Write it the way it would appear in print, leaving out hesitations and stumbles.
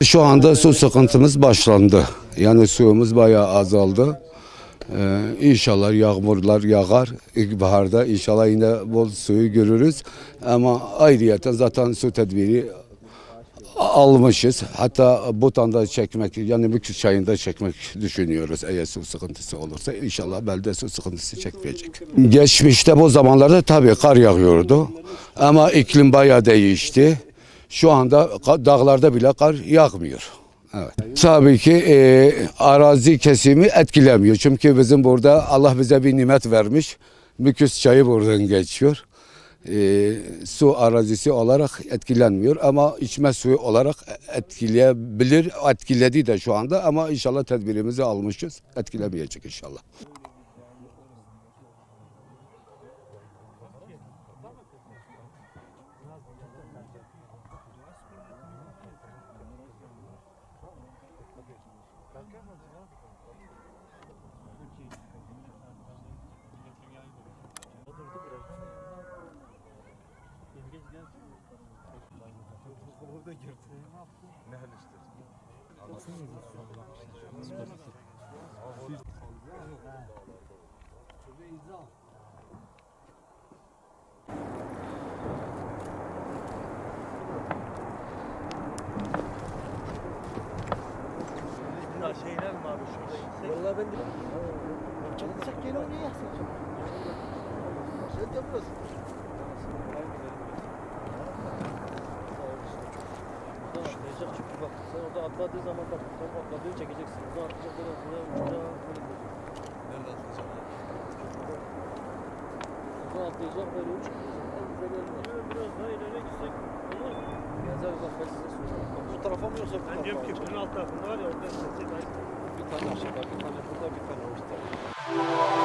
Şu anda su sıkıntımız başlandı. Yani suyumuz bayağı azaldı. İnşallah yağmurlar yağar. İlkbaharda inşallah yine bol suyu görürüz. Ama ayrıyeten zaten su tedbiri almışız. Hatta Botan'da çekmek, yani Müküs çayında çekmek düşünüyoruz. Eğer su sıkıntısı olursa inşallah belde su sıkıntısı çekmeyecek. Geçmişte bu zamanlarda tabii kar yağıyordu. Ama iklim bayağı değişti. Şu anda dağlarda bile kar yağmıyor. Evet. Tabii ki arazi kesimi etkilemiyor. Çünkü bizim burada Allah bize bir nimet vermiş. Müküs çayı buradan geçiyor. Su arazisi olarak etkilenmiyor ama içme suyu olarak etkileyebilir. Etkiledi de şu anda ama inşallah tedbirimizi almışız. Etkilemeyecek inşallah. Şeyler mi abi şurada yüksek? Vallahi ben de çalışsak gene oraya yapsak. Sen de burası. Burada atlayacak çünkü bak sen orada atladığı zaman bak tam atladığı çekeceksin. Burada atlayacak böyle uçacak böyle gidecek. Nerede atlayacağım? Burada atlayacak böyle uçacak. En güzel yer bu. Biraz daha ileri gitsek olur mu? Gezer bak ben size söyleyeyim. Bu tarafa mı yoksa bu tarafa mı? Ben diyorum ki bunun alt tarafında var ya orada bir tane aşağıda bir tane burada bir tane orada.